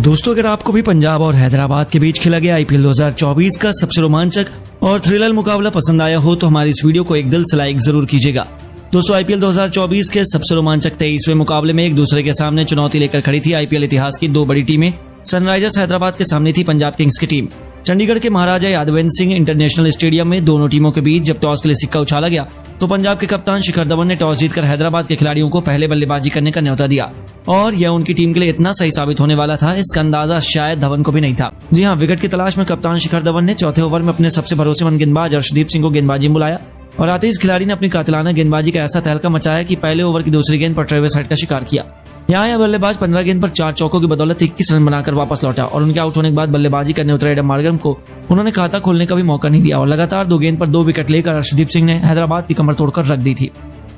दोस्तों, अगर आपको भी पंजाब और हैदराबाद के बीच खेला गया आईपीएल 2024 का सबसे रोमांचक और थ्रिलर मुकाबला पसंद आया हो तो हमारी इस वीडियो को एक दिल से लाइक जरूर कीजिएगा। दोस्तों, आईपीएल 2024 के सबसे रोमांचक 23वें मुकाबले में एक दूसरे के सामने चुनौती लेकर खड़ी थी आईपीएल इतिहास की दो बड़ी टीमें। सनराइजर्स हैदराबाद के सामने थी पंजाब किंग्स की टीम। चंडीगढ़ के महाराजा यादवेंद्र सिंह इंटरनेशनल स्टेडियम में दोनों टीमों के बीच जब टॉस के लिए सिक्का उछाला गया तो पंजाब के कप्तान शिखर धवन ने टॉस जीतकर हैदराबाद के खिलाड़ियों को पहले बल्लेबाजी करने का न्योता दिया और यह उनकी टीम के लिए इतना सही साबित होने वाला था, इसका अंदाजा शायद धवन को भी नहीं था। जी हां, विकेट की तलाश में कप्तान शिखर धवन ने चौथे ओवर में अपने सबसे भरोसेमंद गेंदबाज अर्शदीप सिंह को गेंदबाजी में बुलाया और आते इस खिलाड़ी ने अपनी कातिलाना गेंदबाजी का ऐसा तहलका मचाया कि पहले ओवर की दूसरी गेंद पर ट्रेविस हेड का शिकार किया। यहाँ यह बल्लेबाज 15 गेंद पर 4 चौकों की बदौलत 21 रन बनाकर वापस लौटा और उनके आउट होने के बाद बल्लेबाजी करने उतरे एडम मार्गम को उन्होंने खाता खोलने का भी मौका नहीं दिया और लगातार 2 गेंद पर 2 विकेट लेकर अर्शदीप सिंह ने हैदराबाद की कमर तोड़कर रख दी थी।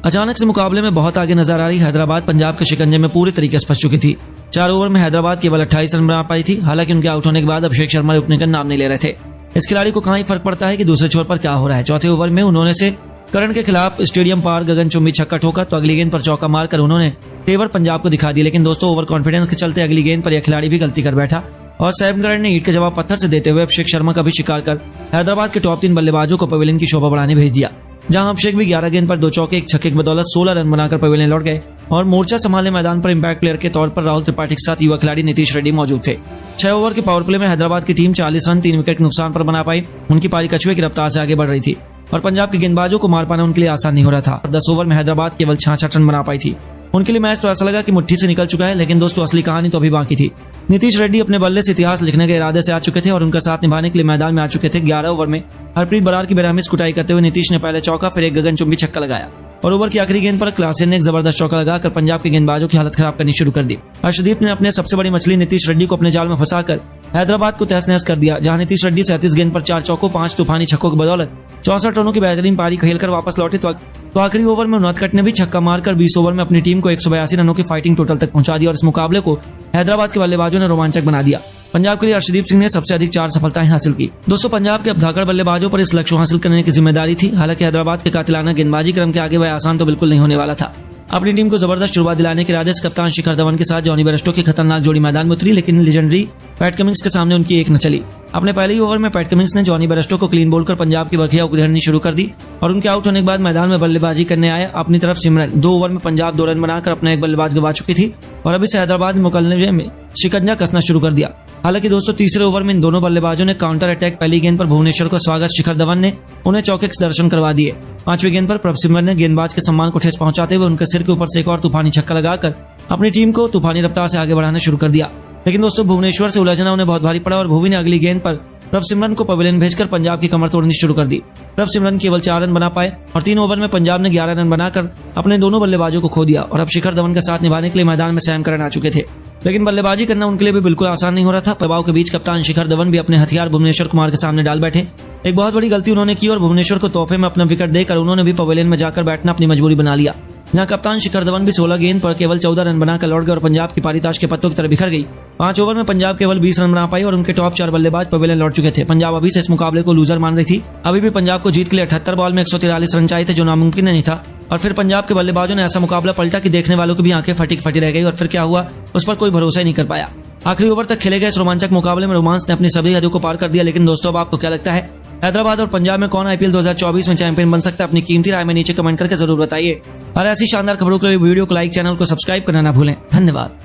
अचानक से मुकाबले में बहुत आगे नजर आ रही हैदराबाद पंजाब के शिकंजे में पूरी तरीके से फंस चुकी थी। 4 ओवर में हैदराबाद केवल 28 रन बना पाई थी। हालांकि उनके आउट होने के बाद अभिषेक शर्मा रुकने का नाम नहीं ले रहे थे। इस खिलाड़ी को कहाँ ही फर्क पड़ता है कि दूसरे छोर पर क्या हो रहा है। चौथे ओवर में उन्होंने से करण के खिलाफ स्टेडियम पार गगनचुंबी छक्का ठोका तो अगली गेंद पर चौका मारकर उन्होंने तेवर पंजाब को दिखा दिया। लेकिन दोस्तों, ओवर कॉन्फिडेंस के चलते अगली गेंद पर यह खिलाड़ी भी गलती कर बैठा और सैम करन ने ईंट का जवाब पत्थर से देते हुए अभिषेक शर्मा का भी शिकार कर हैदराबाद के टॉप 3 बल्लेबाजों को पवेलियन की शोभा बढ़ाने भेज दिया, जहां अभिषेक भी 11 गेंद पर 2 चौके 1 छक्के की बदौलत 16 रन बनाकर पवेलियन लौट गए और मोर्चा संभालने मैदान पर इंपैक्ट प्लेयर के तौर पर राहुल त्रिपाठी के साथ युवा खिलाड़ी नीतीश रेड्डी मौजूद थे। 6 ओवर के पावर प्ले में हैदराबाद की टीम 40 रन 3 विकेट के नुकसान पर बना पाई। उनकी पारी कछुए की रफ्तार से आगे बढ़ रही थी और पंजाब के गेंदबाजों को मार पाना उनके लिए आसान नहीं हो रहा था। 10 ओवर में हैदराबाद केवल 66 रन बना पाई थी। उनके लिए मैच तो ऐसा लगा कि मुट्ठी से निकल चुका है, लेकिन दोस्तों असली कहानी तो अभी बाकी थी। नीतीश रेड्डी अपने बल्ले से इतिहास लिखने के इरादे से आ चुके थे और उनका साथ निभाने के लिए मैदान में आ चुके थे। 11 ओवर में हरप्रीत बरार की बेरहमी कुटाई करते हुए नीतीश ने पहले चौका फिर एक गगनचुंबी छक्का लगाया और ओवर की आखिरी गेंद पर क्लासेन ने एक जबरदस्त चौका लगाकर पंजाब के गेंदबाजों की हालत खराब करनी शुरू कर दी। अर्शदीप ने अपने सबसे बड़ी मछली नीतीश रेड्डी को अपने जाल में फंसाकर हैदराबाद को तहस नहस कर दिया, जहां नीतीश रेड्डी 37 गेंद पर 4 चौकों 5 तूफानी छक्कों की बदौलत 64 रनों की बेहतरीन पारी खेलकर वापस लौटे तो आखिरी ओवर में उनहत्तर ने भी छक्का मारकर 20 ओवर में अपनी टीम को 182 रनों की फाइटिंग टोटल तक पहुंचा दिया और इस मुकाबले को हैदराबाद के बल्लेबाजों ने रोमांचक बना दिया। पंजाब के लिए अर्शदीप सिंह ने सबसे अधिक 4 सफलताएं हासिल की। दोस्तों, पंजाब के अबधाकड़ बल्लेबाजों पर इस लक्ष्य को हासिल करने की जिम्मेदारी थी। हालांकि हैदराबाद के कातिलाना गेंदबाजी क्रम के आगे वह आसान तो बिल्कुल नहीं होने वाला था। अपनी टीम को जबरदस्त शुरुआत दिलाने के इरादे से कप्तान शिखर धवन के साथ जॉनी बेयरस्टो की खतरनाक जोड़ी मैदान में उतरी, लेकिन लेजेंडरी पैट कमिंस के सामने उनकी एक न चली। अपने पहले ही ओवर में पैट कमिंस ने जॉनी बेयरस्टो को क्लीन बोल्ड कर पंजाब की बखिया उधेड़नी शुरू कर दी और उनके आउट होने के बाद मैदान में बल्लेबाजी करने आए अपनी तरफ सिमरन। 2 ओवर में पंजाब 2 रन बनाकर अपना एक बल्लेबाज गंवा चुकी थी और अभी से हैदराबाद मुकाबले में शिकंजा कसना शुरू कर दिया। हालांकि दोस्तों, तीसरे ओवर में इन दोनों बल्लेबाजों ने काउंटर अटैक पहली गेंद पर भुवनेश्वर को स्वागत शिखर धवन ने उन्हें चौके से दर्शन करवा दिए। 5वीं गेंद पर प्रभ सिमरन ने गेंदबाज के सम्मान को ठेस पहुंचाते हुए उनके सिर के ऊपर से एक और तूफानी छक्का लगाकर अपनी टीम को तूफानी रफ्तार से आगे बढ़ाना शुरू कर दिया। लेकिन दोस्तों, भुवनेश्वर से उलझना उन्हें बहुत भारी पड़ा और भुवी ने अगली गेंद पर प्रभ सिमरन को पवेलियन भेजकर पंजाब की कमर तोड़नी शुरू कर दी। प्रभ सिमरन केवल 4 रन बना पाए और 3 ओवर में पंजाब ने 11 रन बनाकर अपने दोनों बल्लेबाजों को खो दिया और अब शिखर धवन का साथ निभाने के लिए मैदान में सैम करन आ चुके थे। लेकिन बल्लेबाजी करना उनके लिए भी बिल्कुल आसान नहीं हो रहा था। प्रभाव के बीच कप्तान शिखर धवन भी अपने हथियार भुवनेश्वर कुमार के सामने डाल बैठे। एक बहुत बड़ी गलती उन्होंने की और भुवनेश्वर को तोहफे में अपना विकेट देकर उन्होंने भी पवेलियन में जाकर बैठना अपनी मजबूरी बना लिया, जहां कप्तान शिखर धवन भी 16 गेंद पर केवल 14 रन बनाकर लौट गए और पंजाब की पारी ताश के पत्तों की तरह बिखर गई। 5 ओवर में पंजाब केवल 20 रन बना पाई और उनके टॉप 4 बल्लेबाज पवेलियन लौट चुके थे। पंजाब अभी से इस मुकाबले को लूजर मान रही थी। अभी भी पंजाब को जीत के लिए 78 बॉल में 143 रन चाहिए थे, जो नामुमकिन नहीं था। और फिर पंजाब के बल्लेबाजों ने ऐसा मुकाबला पलटा कि देखने वालों की भी आंखें फटी रह गई और फिर क्या हुआ उस पर कोई भरोसा ही नहीं कर पाया। आखिरी ओवर तक खेले गए इस रोमांचक मुकाबले में रोमांस ने अपनी सभी हदों को पार कर दिया। लेकिन दोस्तों, अब आपको क्या लगता है, हैदराबाद और पंजाब में कौन आईपीएल 2024 में चैंपियन बन सकता है? अपनी कीमती राय में नीचे कमेंट करके जरूर बताइए और ऐसी शानदार खबरों के लिए वीडियो को लाइक, चैनल को सब्सक्राइब करना ना भूलें। धन्यवाद।